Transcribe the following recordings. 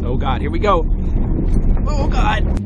Oh God, here we go. Oh God.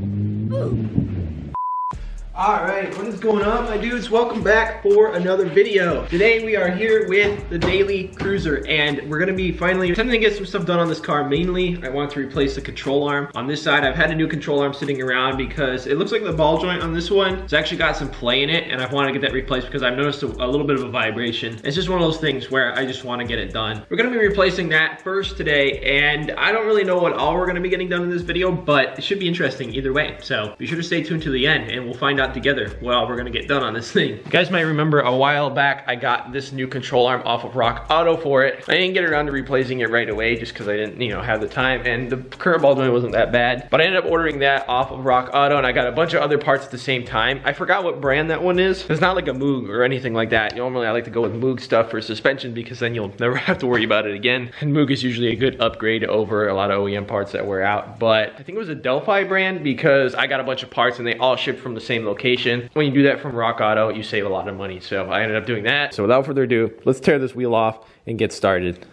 Alright, what is going on, my dudes? Welcome back for another video. Today we are here with the Daily Cruiser, and we're gonna be finally attempting to get some stuff done on this car. Mainly, I want to replace the control arm. On this side, I've had a new control arm sitting around because it looks like the ball joint on this one has actually got some play in it, and I want to get that replaced because I've noticed a little bit of a vibration. It's just one of those things where I just want to get it done. We're gonna be replacing that first today, and I don't really know what all we're gonna be getting done in this video, but it should be interesting either way. So be sure to stay tuned to the end, and we'll find out together what all we're gonna get done on this thing. You guys might remember a while back I got this new control arm off of Rock Auto for it. I didn't get around to replacing it right away just because I didn't, have the time, and the current ball joint wasn't that bad. But I ended up ordering that off of Rock Auto, and I got a bunch of other parts at the same time. I forgot what brand that one is. It's not like a Moog or anything like that. Normally I like to go with Moog stuff for suspension because then you'll never have to worry about it again. And Moog is usually a good upgrade over a lot of OEM parts that wear out. But I think it was a Delphi brand because I got a bunch of parts and they all ship from the same location. When you do that from Rock Auto, you save a lot of money. So I ended up doing that. So without further ado, let's tear this wheel off and get started.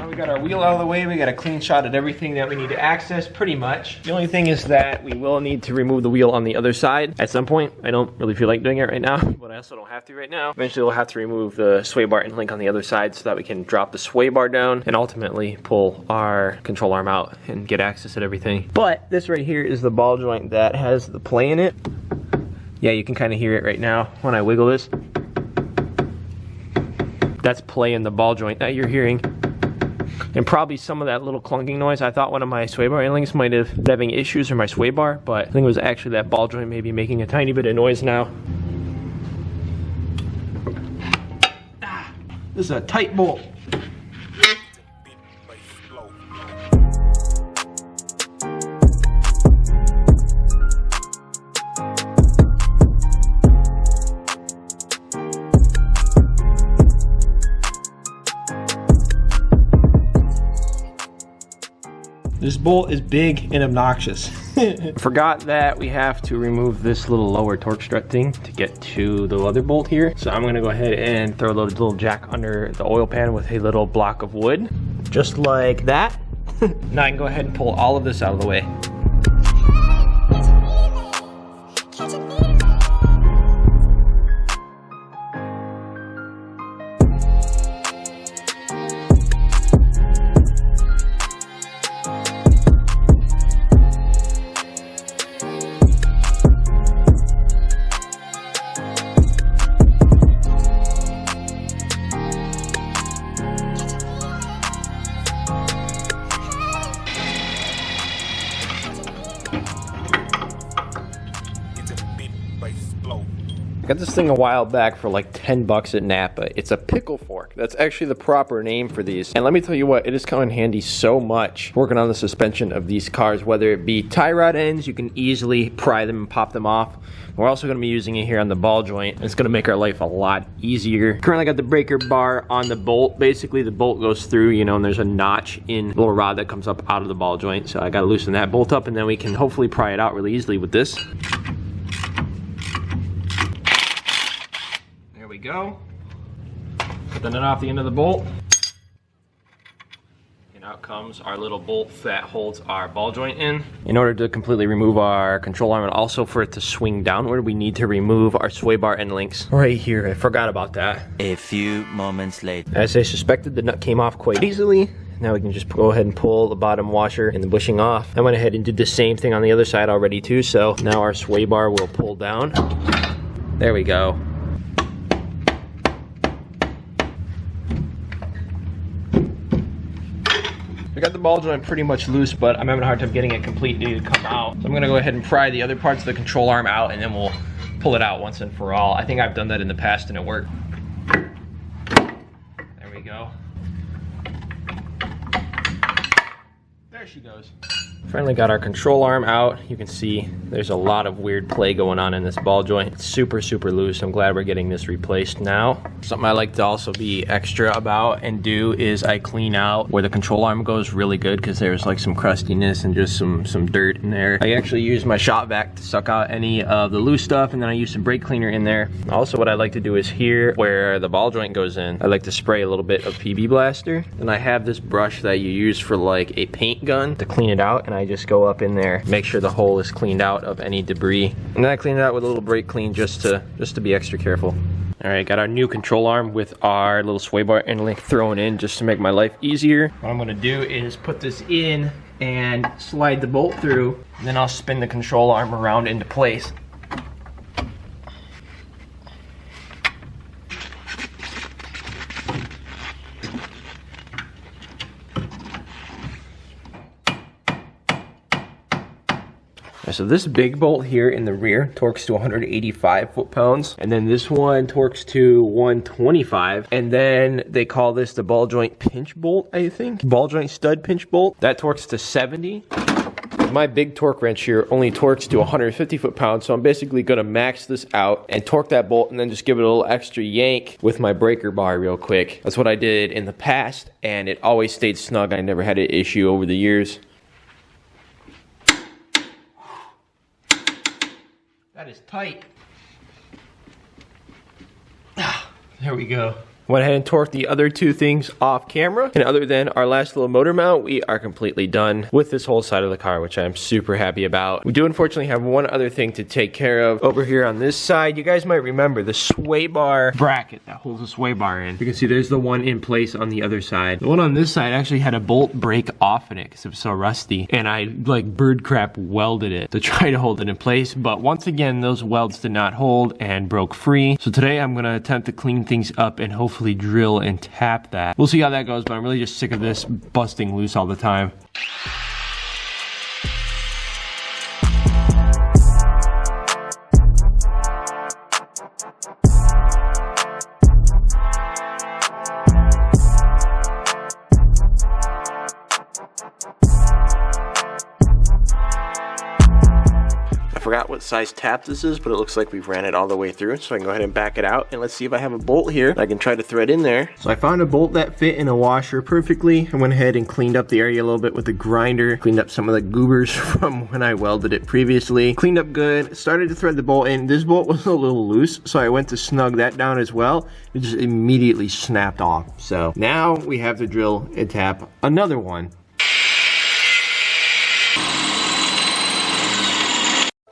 We got our wheel out of the way. We got a clean shot at everything that we need to access pretty much. The only thing is that we will need to remove the wheel on the other side at some point. I don't really feel like doing it right now, but I also don't have to right now. Eventually we'll have to remove the sway bar and link on the other side so that we can drop the sway bar down and ultimately pull our control arm out and get access at everything. But this right here is the ball joint that has the play in it. Yeah, you can kind of hear it right now when I wiggle this. That's play in the ball joint that you're hearing. And probably some of that little clunking noise. I thought one of my sway bar links might have been having issues or my sway bar, but I think it was actually that ball joint maybe making a tiny bit of noise now. This is a tight bolt. This bolt is big and obnoxious. Forgot that we have to remove this little lower torque strut thing to get to the leather bolt here. So I'm gonna go ahead and throw a little jack under the oil pan with a little block of wood. Just like that. Now I can go ahead and pull all of this out of the way. I got this thing a while back for like 10 bucks at Napa. It's a pickle fork. That's actually the proper name for these. And let me tell you what, it has come in handy so much working on the suspension of these cars, whether it be tie rod ends, you can easily pry them and pop them off. We're also going to be using it here on the ball joint. It's going to make our life a lot easier. Currently got the breaker bar on the bolt. Basically the bolt goes through, and there's a notch in the little rod that comes up out of the ball joint. So I got to loosen that bolt up, and then we can hopefully pry it out really easily with this. There we go. Put the nut off the end of the bolt. And out comes our little bolt that holds our ball joint in. In order to completely remove our control arm and also for it to swing downward, we need to remove our sway bar end links right here. I forgot about that. A few moments later. As I suspected, the nut came off quite easily. Now we can just go ahead and pull the bottom washer and the bushing off. I went ahead and did the same thing on the other side already too, so now our sway bar will pull down. There we go. I got the ball joint pretty much loose, but I'm having a hard time getting it completely to come out. So I'm gonna go ahead and pry the other parts of the control arm out, and then we'll pull it out once and for all. I think I've done that in the past and it worked. There we go. There There she goes. Finally got our control arm out. You can see there's a lot of weird play going on in this ball joint. It's super, super loose. I'm glad we're getting this replaced now. Something I like to also be extra about and do is I clean out where the control arm goes really good, because there's like some crustiness and just some dirt in there. I actually use my shop vac to suck out any of the loose stuff, and then I use some brake cleaner in there. Also, what I like to do is here where the ball joint goes in, I like to spray a little bit of PB Blaster. And I have this brush that you use for like a paint gun to clean it out, and I just go up in there, make sure the hole is cleaned out of any debris, and then I clean it out with a little brake clean just to be extra careful. All right, got our new control arm with our little sway bar end link thrown in just to make my life easier. What I'm gonna do is put this in and slide the bolt through, and then I'll spin the control arm around into place. So this big bolt here in the rear torques to 185 foot-pounds, and then this one torques to 125, and then they call this the ball joint pinch bolt, I think. Ball joint stud pinch bolt. That torques to 70. My big torque wrench here only torques to 150 foot-pounds, so I'm basically gonna max this out and torque that bolt and then just give it a little extra yank with my breaker bar real quick. That's what I did in the past, and it always stayed snug. I never had an issue over the years. That is tight. There we go. Went ahead and torqued the other two things off camera, and other than our last little motor mount, we are completely done with this whole side of the car, which I'm super happy about. We do unfortunately have one other thing to take care of over here on this side. You guys might remember the sway bar bracket that holds the sway bar in. You can see there's the one in place on the other side. The one on this side actually had a bolt break off in it because it was so rusty, and I like bird crap welded it to try to hold it in place, but once again those welds did not hold and broke free. So today I'm going to attempt to clean things up and hopefully drill and tap that. We'll see how that goes, but I'm really just sick of this busting loose all the time. I forgot what size tap this is, but it looks like we've ran it all the way through, so I can go ahead and back it out, and let's see if I have a bolt here I can try to thread in there. So I found a bolt that fit in a washer perfectly. I went ahead and cleaned up the area a little bit with a grinder, cleaned up some of the goobers from when I welded it previously, cleaned up good, started to thread the bolt in. This bolt was a little loose, so I went to snug that down as well. It just immediately snapped off. So now we have to drill and tap another one.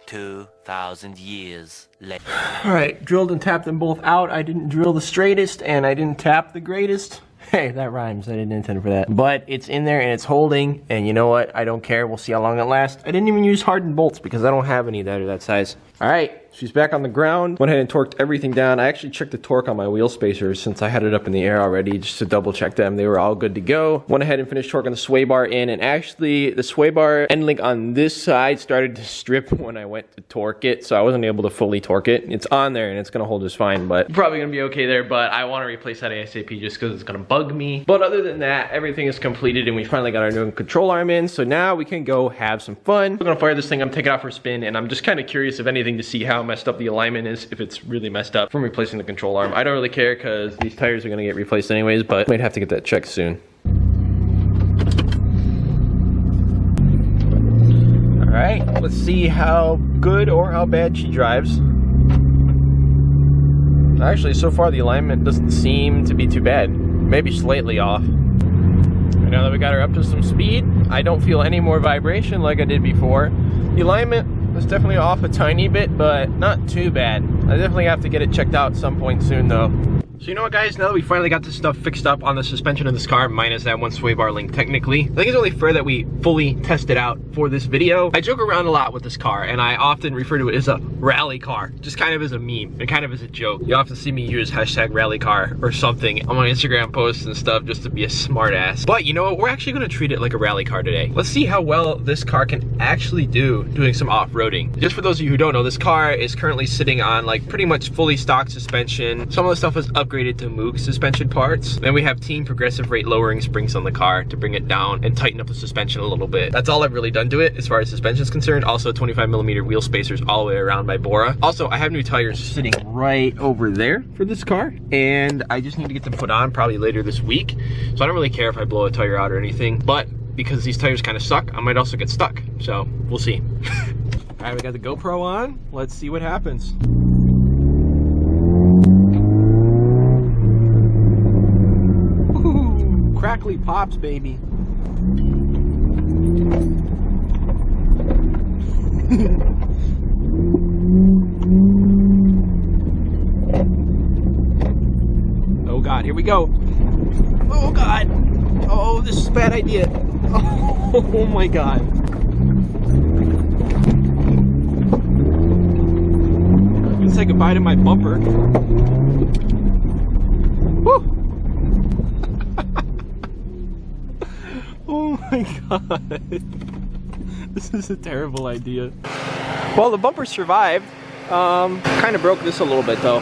2,000 years later. All right, drilled and tapped them both out. I didn't drill the straightest and I didn't tap the greatest. Hey, that rhymes. I didn't intend for that. But it's in there and it's holding, and you know what? I don't care. We'll see how long it lasts. I didn't even use hardened bolts because I don't have any that are that size. All right, she's back on the ground. Went ahead and torqued everything down. I actually checked the torque on my wheel spacers since I had it up in the air already just to double check them. They were all good to go. Went ahead and finished torquing the sway bar in, and actually the sway bar end link on this side started to strip when I went to torque it, so I wasn't able to fully torque it. It's on there and it's gonna hold just fine, but probably gonna be okay there, but I wanna replace that ASAP just because it's gonna bug me. But other than that, everything is completed and we finally got our new control arm in, so now we can go have some fun. We're gonna fire this thing, I'm taking it out for a spin, and I'm just kind of curious, if anything, to see how messed up the alignment is, if it's really messed up from replacing the control arm. I don't really care because these tires are gonna get replaced anyways, but might have to get that checked soon. All right, let's see how good or how bad she drives. Actually, so far the alignment doesn't seem to be too bad. Maybe slightly off. Now that we got her up to some speed, I don't feel any more vibration like I did before. The alignment was definitely off a tiny bit, but not too bad. I definitely have to get it checked out at some point soon though. So you know what, guys, now that we finally got this stuff fixed up on the suspension of this car, minus that one sway bar link technically, I think it's only fair that we fully test it out for this video. I joke around a lot with this car, and I often refer to it as a rally car, just kind of as a meme and kind of as a joke. You often see me use hashtag rally car or something on my Instagram posts and stuff just to be a smart ass. But you know what, we're actually gonna treat it like a rally car today. Let's see how well this car can actually do doing some off-roading. Just for those of you who don't know, this car is currently sitting on like pretty much fully stock suspension. Some of the stuff was upgraded upgraded to Moog suspension parts. Then we have Team Progressive Rate lowering springs on the car to bring it down and tighten up the suspension a little bit. That's all I've really done to it as far as suspension is concerned. Also 25mm wheel spacers all the way around by Bora. Also, I have new tires sitting right over there for this car, and I just need to get them put on probably later this week. So I don't really care if I blow a tire out or anything, but because these tires kind of suck, I might also get stuck. So we'll see. All right, we got the GoPro on. Let's see what happens. Ooh, crackly pops, baby. Oh God, here we go. Oh God. Oh, this is a bad idea. Oh my God. Let's take a bite of my bumper. Woo. Oh my God. This is a terrible idea. Well, the bumper survived. Kind of broke this a little bit though.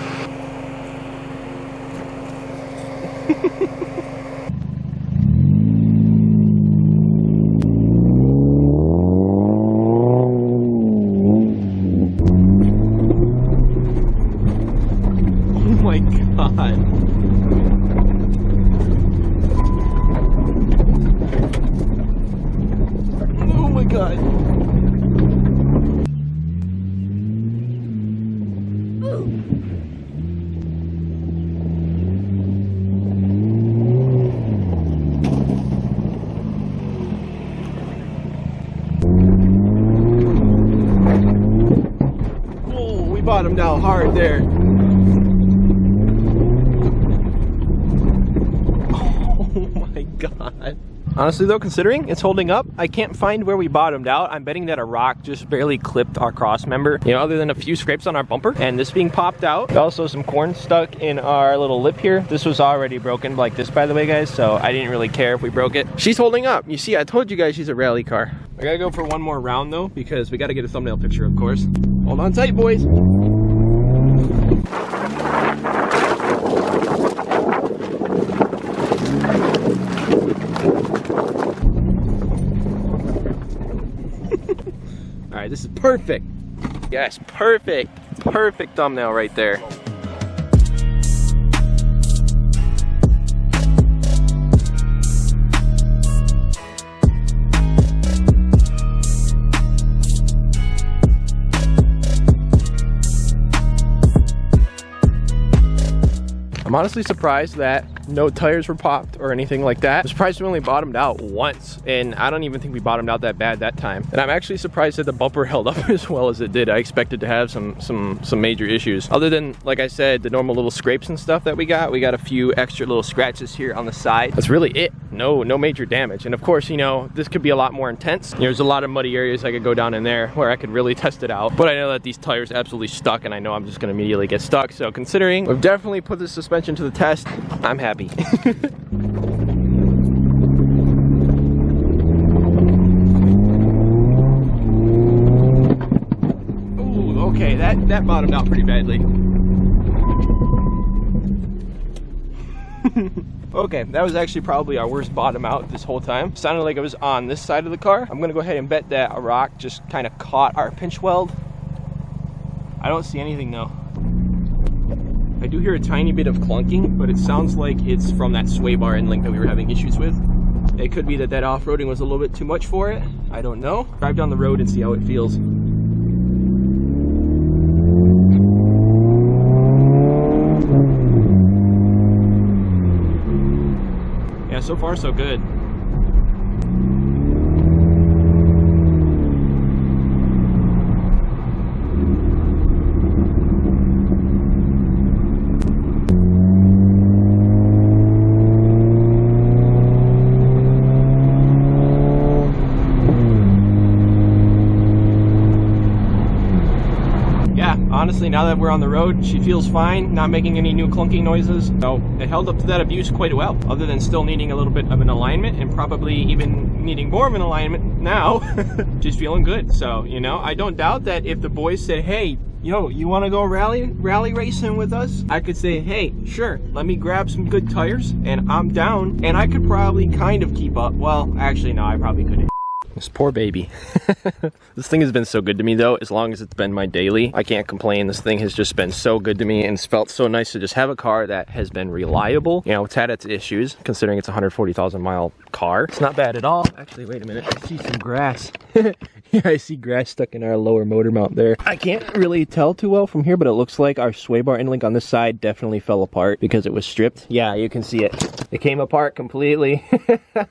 Oh my God. Oh my God. Oh, we bottomed out hard there. God. Honestly though, considering it's holding up, I can't find where we bottomed out. I'm betting that a rock just barely clipped our cross member, you know, other than a few scrapes on our bumper and this being popped out. Also some corn stuck in our little lip here. This was already broken like this, by the way, guys, so I didn't really care if we broke it. She's holding up. You see, I told you guys she's a rally car. I gotta go for one more round though, because we gotta get a thumbnail picture, of course. Hold on tight, boys. All right, this is perfect. Yes, perfect. Perfect thumbnail right there. I'm honestly surprised that no tires were popped or anything like that. I'm surprised we only bottomed out once, and I don't even think we bottomed out that bad that time. And I'm actually surprised that the bumper held up as well as it did. I expected to have some major issues. Other than, like I said, the normal little scrapes and stuff that we got a few extra little scratches here on the side. That's really it. No major damage. And of course, you know, this could be a lot more intense. There's a lot of muddy areas I could go down in there where I could really test it out. But I know that these tires absolutely stuck, and I know I'm just gonna immediately get stuck. So considering we've definitely put the suspension to the test, I'm happy. Ooh, okay, that bottomed out pretty badly. Okay, that was actually probably our worst bottom out this whole time. Sounded like it was on this side of the car. I'm gonna go ahead and bet that a rock just kind of caught our pinch weld. I don't see anything though. I do hear a tiny bit of clunking, but it sounds like it's from that sway bar end link that we were having issues with. It could be that off-roading was a little bit too much for it. I don't know. Drive down the road and see how it feels. Yeah, so far so good. Honestly, now that we're on the road, she feels fine, not making any new clunking noises. So it held up to that abuse quite well, other than still needing a little bit of an alignment and probably even needing more of an alignment now. She's feeling good. So, you know, I don't doubt that if the boys said, hey, yo, you wanna go rally racing with us? I could say, hey, sure, let me grab some good tires, and I'm down, and I could probably kind of keep up. Well, actually, no, I probably couldn't. This poor baby. This thing has been so good to me though, as long as it's been my daily. I can't complain. This thing has just been so good to me, and it's felt so nice to just have a car that has been reliable. You know, it's had its issues, considering it's a 140,000 mile car. It's not bad at all. Actually, wait a minute, I see some grass. Yeah, I see grass stuck in our lower motor mount there. I can't really tell too well from here, but it looks like our sway bar end link on this side definitely fell apart because it was stripped. Yeah, you can see it. It came apart completely.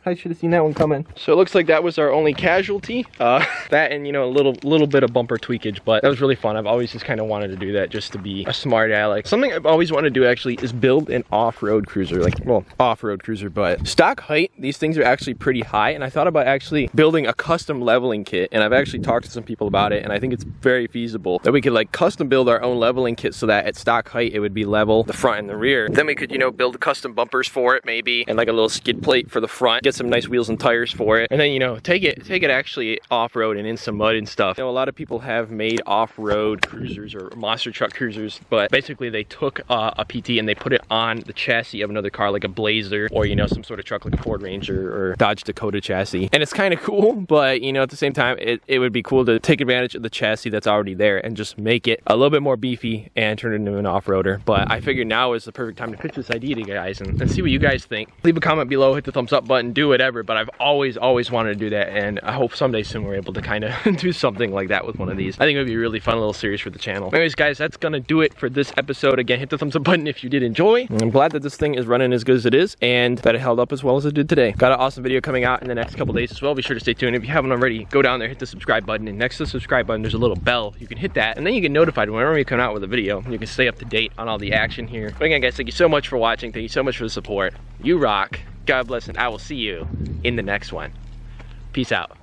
I should have seen that one coming. So it looks like that was our only casualty. That and, you know, a little bit of bumper tweakage, but that was really fun. I've always just kind of wanted to do that just to be a smart aleck. Something I've always wanted to do actually is build an off-road cruiser, like, well, off-road cruiser, but stock height, these things are actually pretty high, and I thought about actually building a custom leveling kit, and I've actually talked to some people about it, and I think it's very feasible that we could like custom build our own leveling kit so that at stock height it would be level, the front and the rear. Then we could, you know, build custom bumpers for it maybe, and like a little skid plate for the front, get some nice wheels and tires for it, and then, you know, take it actually off-road and in some mud and stuff. You know, a lot of people have made off-road cruisers or monster truck cruisers, but basically they took a PT and they put it on the chassis of another car, like a Blazer, or, you know, some sort of truck like a Ford Ranger or Dodge Dakota chassis. And it's kind of cool, but, you know, at the same time, it would be cool to take advantage of the chassis that's already there and just make it a little bit more beefy and turn it into an off-roader. But I figured now is the perfect time to pitch this idea to you guys and see what you guys think. Leave a comment below, hit the thumbs up button, do whatever, but I've always wanted to do that, and I hope someday soon we're able to kind of do something like that with one of these. I think it would be a really fun little series for the channel. Anyways, guys, that's gonna do it for this episode. Again, hit the thumbs up button if you did enjoy. I'm glad that this thing is running as good as it is and that it held up as well as it did today. Got an awesome video coming out in the next couple days as well. Be sure to stay tuned. If you haven't already, go down there, hit the subscribe button, and next to the subscribe button there's a little bell. You can hit that, and then you get notified whenever we come out with a video. You can stay up to date on all the action here. But again, guys, thank you so much for watching. Thank you so much for the support. You rock. God bless, and I will see you in the next one. Peace out.